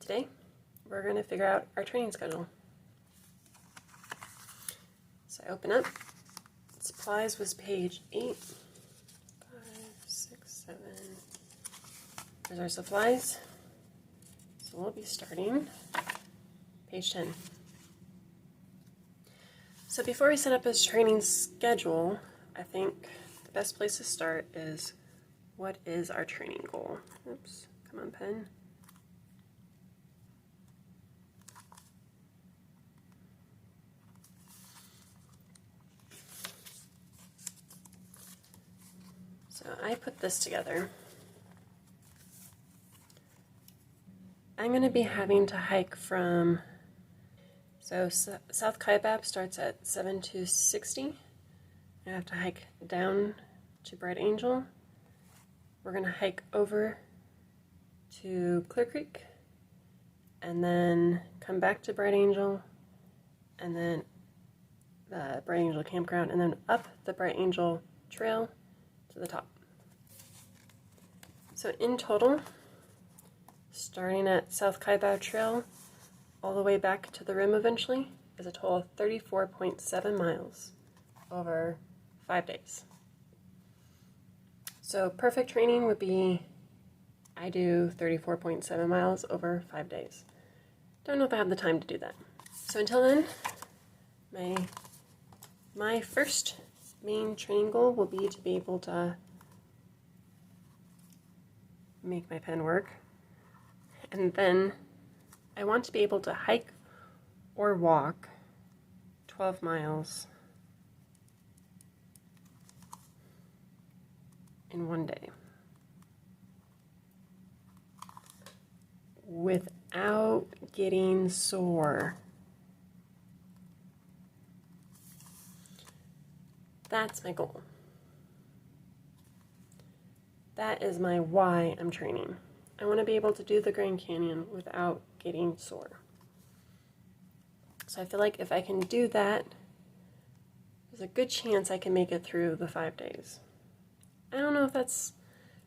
Today, we're going to figure out our training schedule. So I open up. Supplies was page 8, 5, 6, 7. There's our supplies. So we'll be starting page 10. So before we set up this training schedule, I think the best place to start is, what is our training goal? Oops, come on, pen. So I put this together. I'm going to be having to hike from, South Kaibab starts at 7 to 60. I have to hike down to Bright Angel. We're going to hike over to Clear Creek, and then come back to Bright Angel, and then the Bright Angel campground, and then up the Bright Angel trail to the top. So in total, starting at South Kaibab Trail all the way back to the rim eventually, is a total of 34.7 miles over 5 days. So perfect training would be, I do 34.7 miles over 5 days. Don't know if I have the time to do that. So until then, my first main training goal will be to be able to make my pen work. And then I want to be able to hike or walk 12 miles in one day without getting sore. That's my goal. That is my why I'm training. I want to be able to do the Grand Canyon without getting sore. So I feel like if I can do that, there's a good chance I can make it through the 5 days. I don't know if that's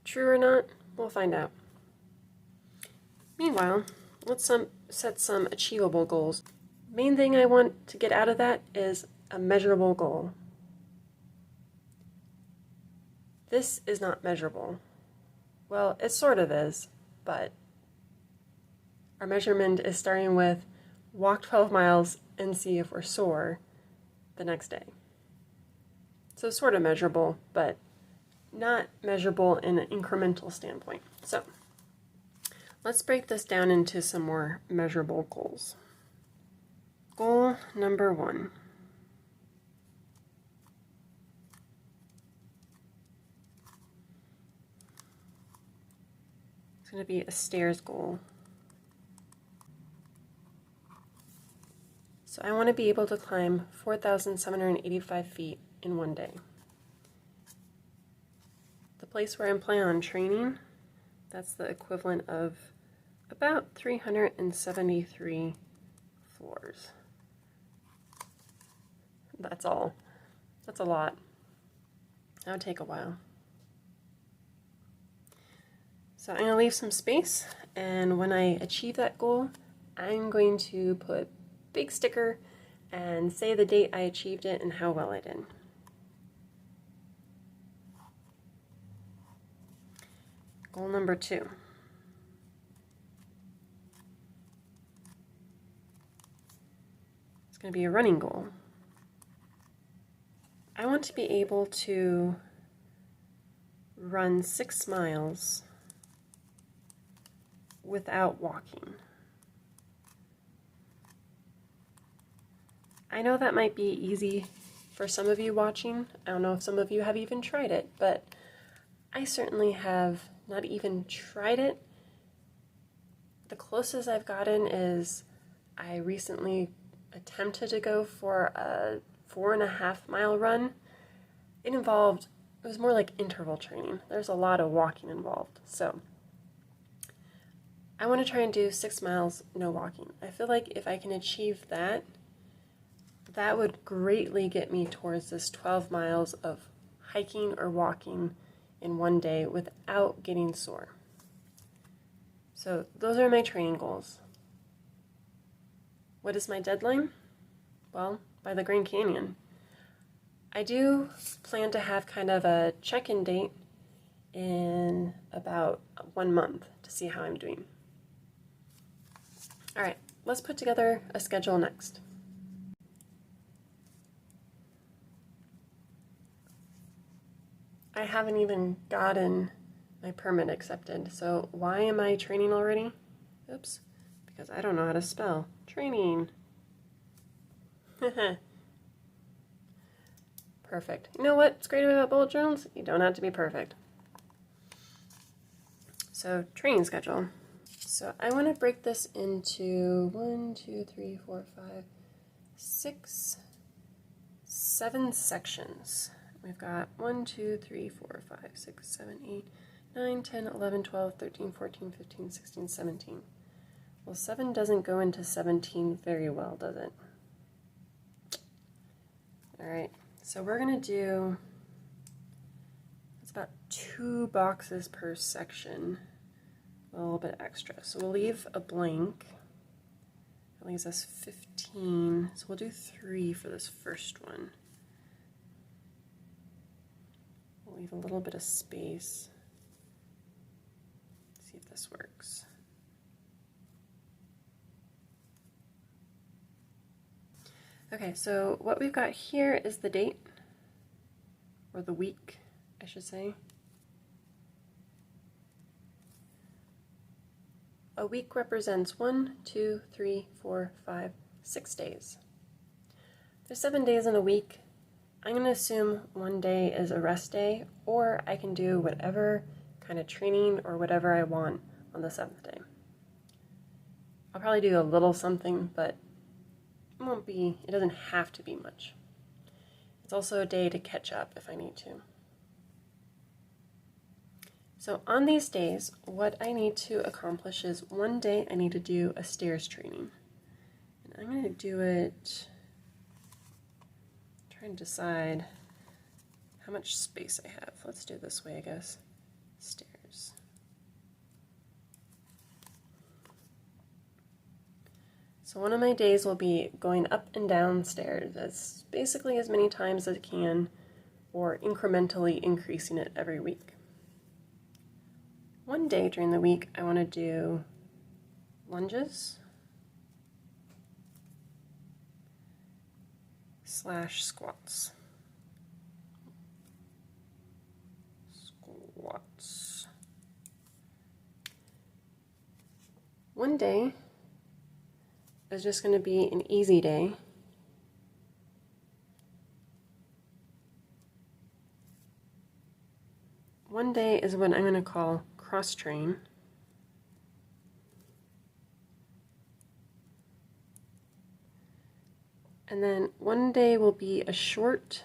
true or not. We'll find out. Meanwhile, let's set some achievable goals. Main thing I want to get out of that is a measurable goal. This is not measurable. Well, it sort of is, but our measurement is starting with walk 12 miles and see if we're sore the next day. So sort of measurable, but not measurable in an incremental standpoint. So let's break this down into some more measurable goals. Goal number 1. It's going to be a stairs goal. So I want to be able to climb 4,785 feet in one day. The place where I'm planning on training, that's the equivalent of about 373 floors. That's all. That's a lot. That would take a while. So I'm going to leave some space, and when I achieve that goal, I'm going to put a big sticker and say the date I achieved it and how well I did. Goal number 2. It's going to be a running goal. I want to be able to run 6 miles without walking. I know that might be easy for some of you watching. I don't know if some of you have even tried it, but I certainly have not even tried it. The closest I've gotten is I recently attempted to go for a 4.5 mile run. It was more like interval training. There's a lot of walking involved. So I want to try and do 6 miles, no walking. I feel like if I can achieve that, that would greatly get me towards this 12 miles of hiking or walking in one day without getting sore. So those are my training goals. What is my deadline? Well, by the Grand Canyon. I do plan to have kind of a check-in date in about 1 month to see how I'm doing. All right, let's put together a schedule next. I haven't even gotten my permit accepted, so why am I training already? Oops, because I don't know how to spell training. Perfect. You know what's great about bullet journals? You don't have to be perfect. So, training schedule. So I want to break this into 1, 2, 3, 4, 5, 6, 7 sections. We've got 1, 2, 3, 4, 5, 6, 7, 8, 9, 10, 11, 12, 13, 14, 15, 16, 17. Well, 7 doesn't go into 17 very well, does it? All right, so we're going to do, it's about 2 boxes per section, a little bit extra. So we'll leave a blank. That leaves us 15, so we'll do 3 for this first one. We'll leave a little bit of space. See if this works. Okay, so what we've got here is the date, or the week, I should say. A week represents 1, 2, 3, 4, 5, 6 days. There's 7 days in a week. I'm going to assume 1 day is a rest day, or I can do whatever kind of training or whatever I want on the 7th day. I'll probably do a little something, but it doesn't have to be much. It's also a day to catch up if I need to. So on these days, what I need to accomplish is 1 day I need to do a stairs training. And I'm going to do it, trying to decide how much space I have. Let's do it this way, I guess. Stairs. So one of my days will be going up and down stairs as basically as many times as I can, or incrementally increasing it every week. 1 day during the week I want to do lunges / squats. Squats. 1 day is just going to be an easy day. One day is what I'm going to call cross train. And then 1 day will be a short,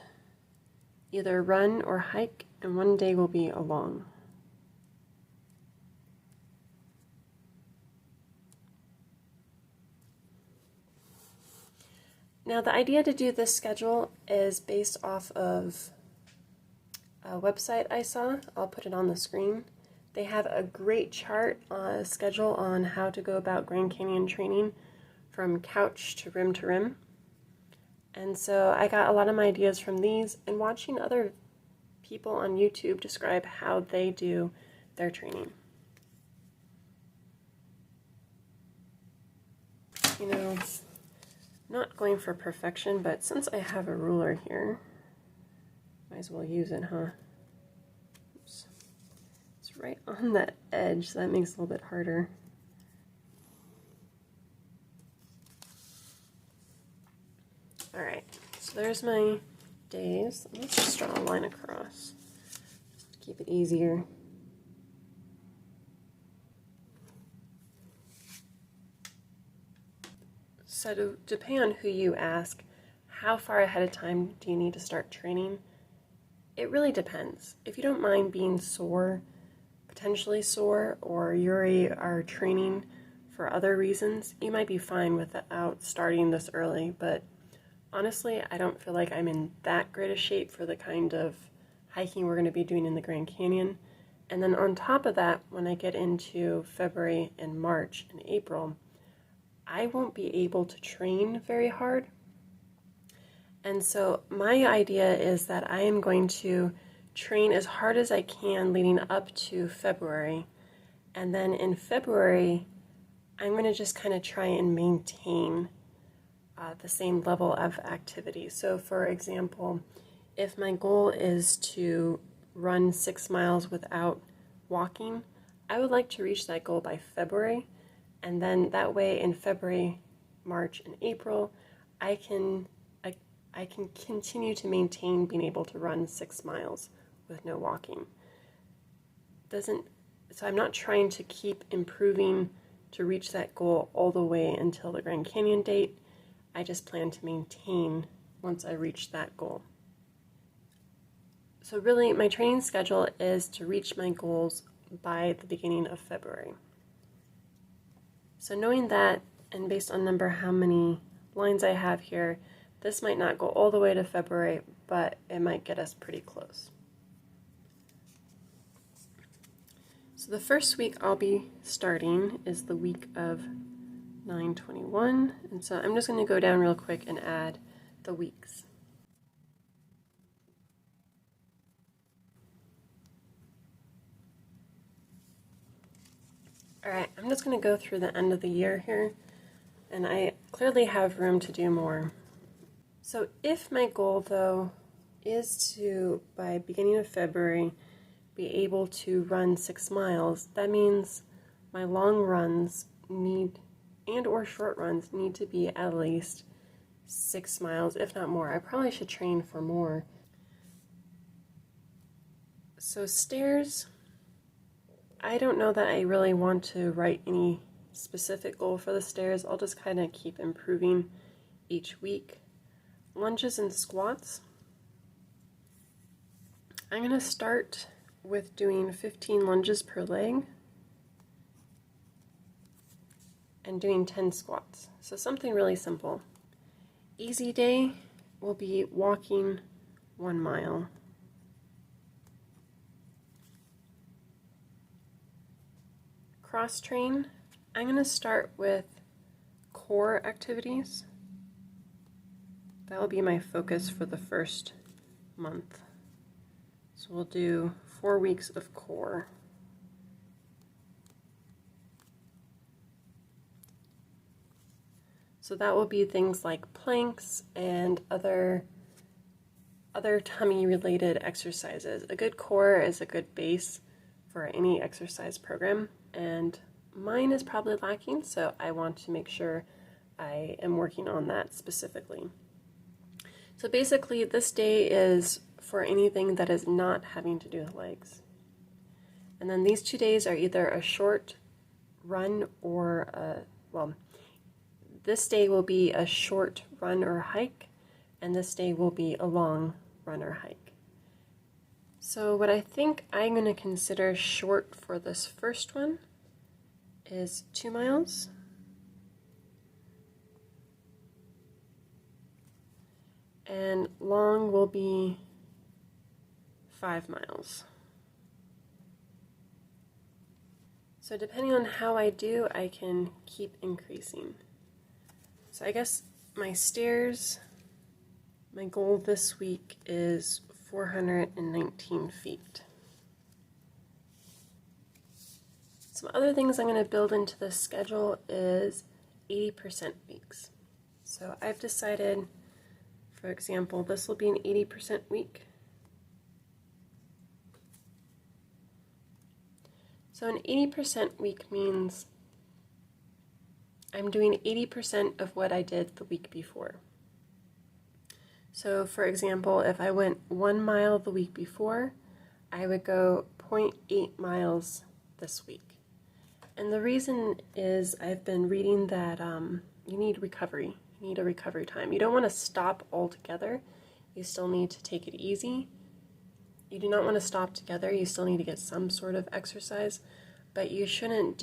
either run or hike, and 1 day will be a long. Now the idea to do this schedule is based off of a website I saw. I'll put it on the screen. They have a great chart, schedule on how to go about Grand Canyon training from couch to rim. And so I got a lot of my ideas from these and watching other people on YouTube describe how they do their training. You know, not going for perfection, but since I have a ruler here, might as well use it, huh? Oops. It's right on the edge, so that makes it a little bit harder. Alright, so there's my days. Let's just draw a line across, just to keep it easier. So depending on who you ask, how far ahead of time do you need to start training? It really depends. If you don't mind being sore, potentially sore, or you already are training for other reasons, you might be fine without starting this early, but honestly, I don't feel like I'm in that great a shape for the kind of hiking we're going to be doing in the Grand Canyon. And then on top of that, when I get into February and March and April, I won't be able to train very hard. And so my idea is that I am going to train as hard as I can leading up to February. And then in February, I'm going to just kind of try and maintain the same level of activity. So for example, if my goal is to run 6 miles without walking, I would like to reach that goal by February. And then that way in February, March, and April, I can continue to maintain being able to run 6 miles with no walking. So I'm not trying to keep improving to reach that goal all the way until the Grand Canyon date. I just plan to maintain once I reach that goal. So really, my training schedule is to reach my goals by the beginning of February. So knowing that, and based on how many lines I have here, this might not go all the way to February, but it might get us pretty close. So the first week I'll be starting is the week of 9/21, and so I'm just going to go down real quick and add the weeks. Alright, I'm just going to go through the end of the year here, and I clearly have room to do more. So if my goal, though, is to, by beginning of February, be able to run 6 miles, that means my long runs or short runs need to be at least 6 miles, if not more. I probably should train for more. So stairs, I don't know that I really want to write any specific goal for the stairs. I'll just kind of keep improving each week. Lunges and squats, I'm going to start with doing 15 lunges per leg and doing 10 squats. So something really simple. Easy day will be walking 1 mile. Cross train, I'm going to start with core activities. That will be my focus for the first month. So we'll do 4 weeks of core. So that will be things like planks and other tummy related exercises. A good core is a good base for any exercise program, and mine is probably lacking, so I want to make sure I am working on that specifically. So basically this day is for anything that is not having to do with legs. And then these 2 days are either a short run or this day will be a short run or hike, and this day will be a long run or hike. So what I think I'm going to consider short for this first one is 2 miles. And long will be 5 miles. So depending on how I do, I can keep increasing. So I guess my stairs, my goal this week is 419 feet. Some other things I'm going to build into this schedule is 80% weeks. So I've decided, for example, this will be an 80% week. So an 80% week means I'm doing 80% of what I did the week before. So for example, if I went 1 mile the week before, I would go 0.8 miles this week. And the reason is I've been reading that you need recovery. You need a recovery time. You don't want to stop altogether. You still need to take it easy. You do not want to stop together. You still need to get some sort of exercise, but you shouldn't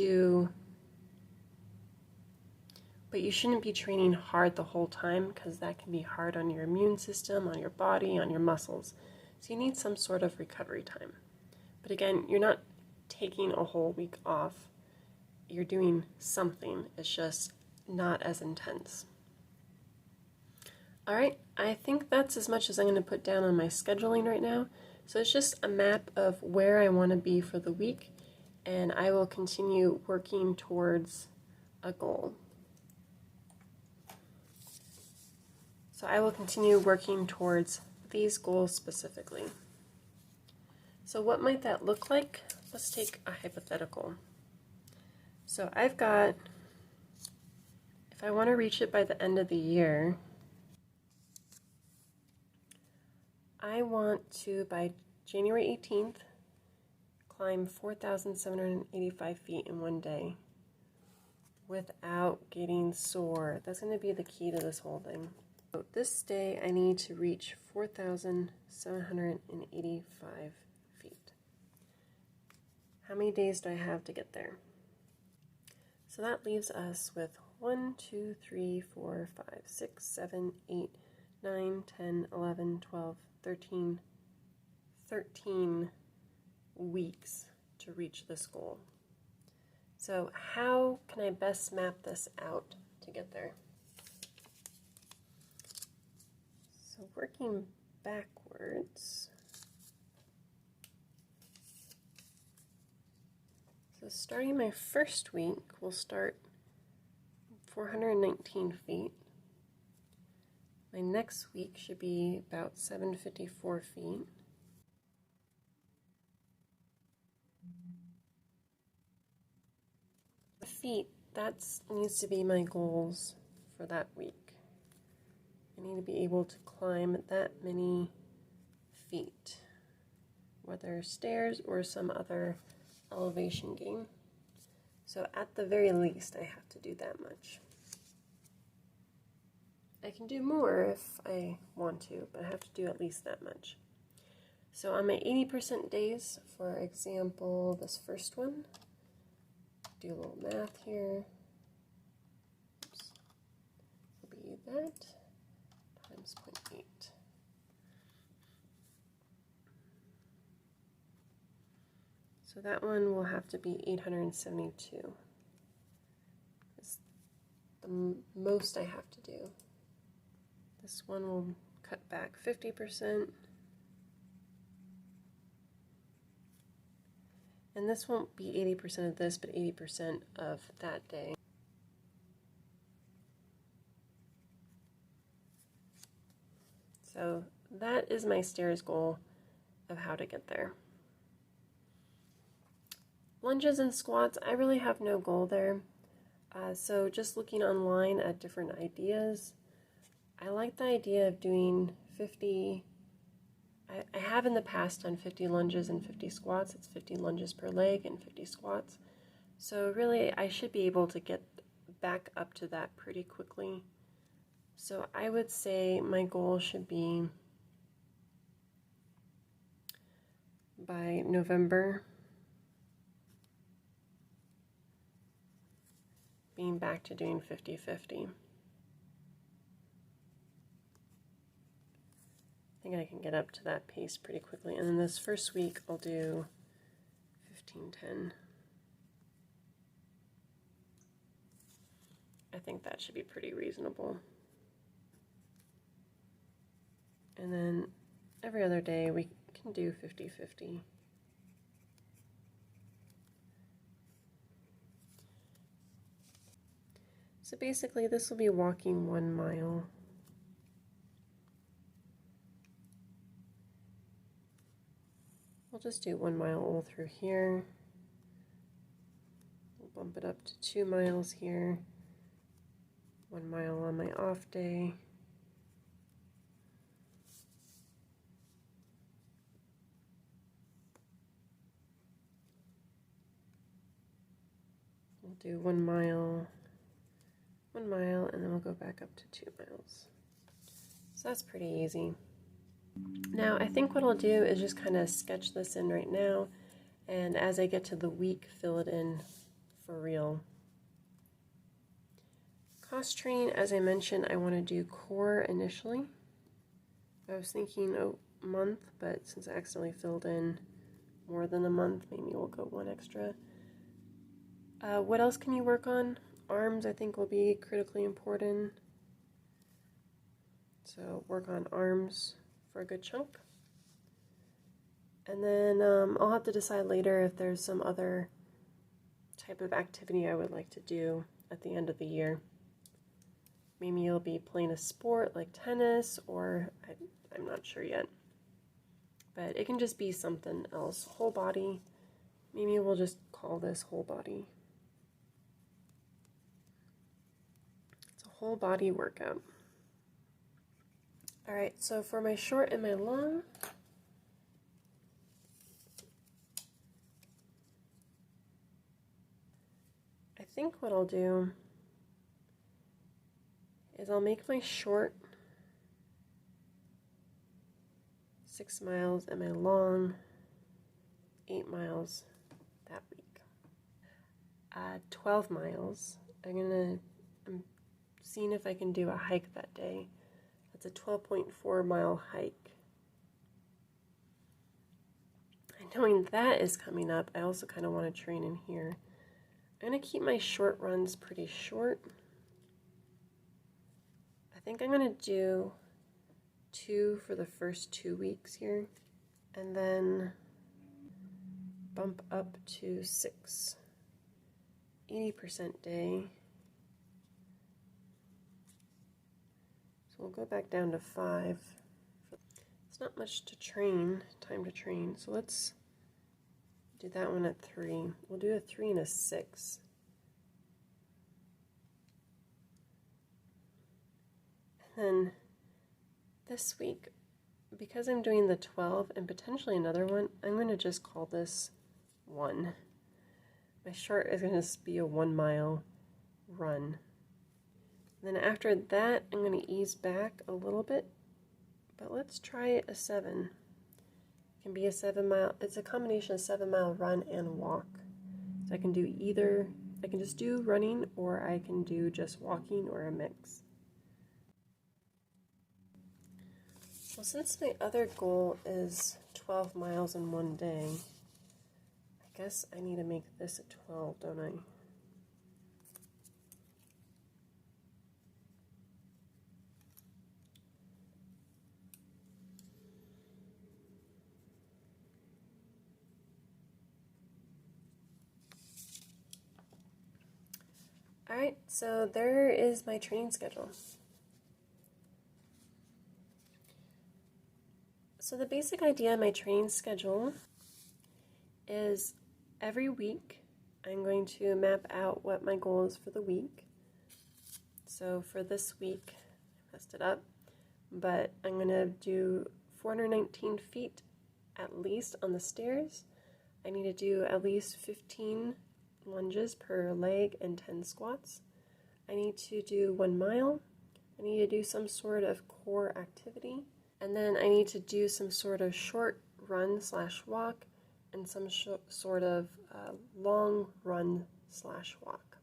be training hard the whole time, because that can be hard on your immune system, on your body, on your muscles. So you need some sort of recovery time. But again, you're not taking a whole week off. You're doing something. It's just not as intense. All right, I think that's as much as I'm going to put down on my scheduling right now. So it's just a map of where I want to be for the week, and I will continue working towards a goal. So I will continue working towards these goals specifically. So what might that look like? Let's take a hypothetical. So I've got, if I want to reach it by the end of the year, I want to, by January 18th, climb 4,785 feet in one day without getting sore. That's going to be the key to this whole thing. So this day I need to reach 4,785 feet. How many days do I have to get there? So that leaves us with 1, 2, 3, 4, 5, 6, 7, 8, 9, 10, 11, 12, 13 weeks to reach this goal. So how can I best map this out to get there? So working backwards. So starting my first week, we'll start 419 feet. My next week should be about 754 feet. The feet, that needs to be my goals for that week. I need to be able to climb that many feet, whether stairs or some other elevation gain. So at the very least, I have to do that much. I can do more if I want to, but I have to do at least that much. So on my 80% days, for example, this first one, do a little math here. Oops. Will be that times 0.8. So that one will have to be 872. That's the most I have to do. This one will cut back 50%. And this won't be 80% of this, but 80% of that day. So that is my stairs goal of how to get there. Lunges and squats, I really have no goal there. So just looking online at different ideas, I like the idea of doing 50, I have in the past done 50 lunges and 50 squats. It's 50 lunges per leg and 50 squats. So really I should be able to get back up to that pretty quickly. So I would say my goal should be by November, being back to doing 50-50. I think I can get up to that pace pretty quickly. And then this first week I'll do 15-10. I think that should be pretty reasonable. And then every other day we can do 50-50. So basically this will be walking 1 mile. We'll just do 1 mile all through here. We'll bump it up to 2 miles here. 1 mile on my off day. We'll do 1 mile, 1 mile, and then we'll go back up to 2 miles. So that's pretty easy. Now I think what I'll do is just kind of sketch this in right now, and as I get to the week, fill it in for real. Cross train, as I mentioned, I want to do core initially. I was thinking a month, but since I accidentally filled in more than a month, maybe we'll go 1 extra. What else can you work on? arms I think will be critically important. So work on arms for a good chunk. And then I'll have to decide later if there's some other type of activity I would like to do at the end of the year. Maybe you'll be playing a sport like tennis, or I'm not sure yet. But it can just be something else. Whole body. Maybe we'll just call this whole body. It's a whole body workout. Alright, so for my short and my long, I think what I'll do is I'll make my short 6 miles and my long 8 miles that week. 12 miles. I'm seeing if I can do a hike that day. That's a 12.4 mile hike. And knowing that is coming up, I also kind of want to train in here. I'm going to keep my short runs pretty short. I think I'm going to do 2 for the first 2 weeks here, and then bump up to 6. 80% day. So we'll go back down to 5. It's not much to train, time to train, so let's do that one at 3. We'll do a 3 and a 6. And then this week, because I'm doing the 12 and potentially another one, I'm going to just call this 1. My short is going to be a 1 mile run. And then after that, I'm going to ease back a little bit, but let's try a 7. It can be a 7 mile, it's a combination of 7 mile run and walk. So I can do either, I can just do running, or I can do just walking, or a mix. Well, since my other goal is 12 miles in one day, I guess I need to make this a 12, don't I? Alright, so there is my training schedule. So the basic idea of my training schedule is every week I'm going to map out what my goal is for the week. So for this week, I messed it up, but I'm going to do 419 feet at least on the stairs. I need to do at least 15 lunges per leg and 10 squats. I need to do 1 mile. I need to do some sort of core activity. And then I need to do some sort of short run / walk and some sort of long run / walk.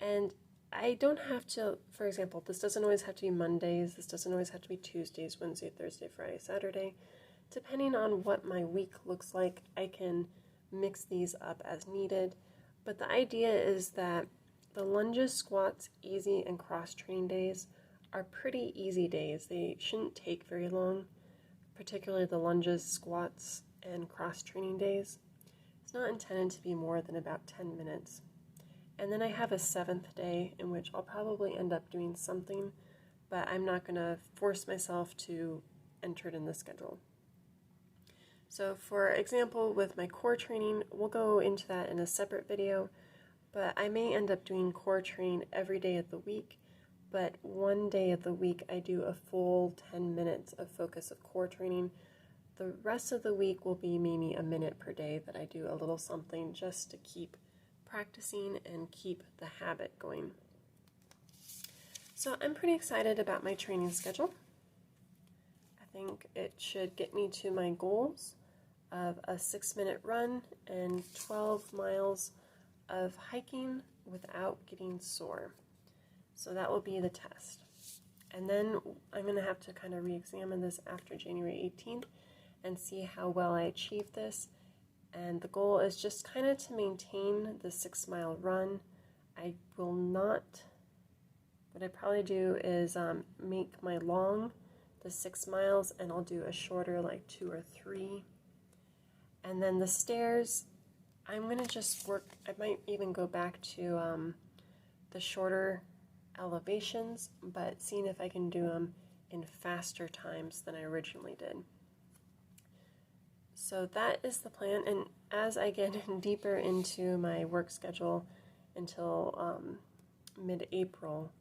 And I don't have to, for example, this doesn't always have to be Mondays, this doesn't always have to be Tuesdays, Wednesday, Thursday, Friday, Saturday. Depending on what my week looks like, I can mix these up as needed. But the idea is that the lunges, squats, easy, and cross training days are pretty easy days. They shouldn't take very long, particularly the lunges, squats, and cross training days. It's not intended to be more than about 10 minutes. And then I have a 7th day in which I'll probably end up doing something, but I'm not going to force myself to enter it in the schedule. So for example, with my core training, we'll go into that in a separate video, but I may end up doing core training every day of the week, but one day of the week I do a full 10 minutes of focus of core training. The rest of the week will be maybe a minute per day that I do a little something just to keep practicing and keep the habit going. So I'm pretty excited about my training schedule. I think it should get me to my goals of a 6-minute run and 12 miles of hiking without getting sore. So that will be the test. And then I'm going to have to kind of re-examine this after January 18th and see how well I achieve this. And the goal is just kind of to maintain the 6-mile run. I will not, what I probably do is make my long the 6 miles, and I'll do a shorter, like 2 or 3. And then the stairs, I'm going to just work, I might even go back to the shorter elevations, but seeing if I can do them in faster times than I originally did. So that is the plan, and as I get deeper into my work schedule until mid-April,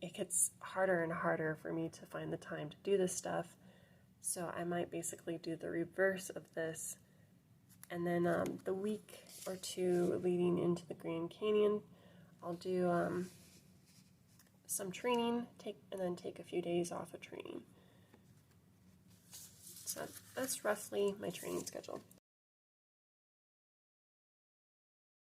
it gets harder and harder for me to find the time to do this stuff. So I might basically do the reverse of this, and then the week or 2 leading into the Grand Canyon, I'll do some training, and then take a few days off of training. So that's roughly my training schedule.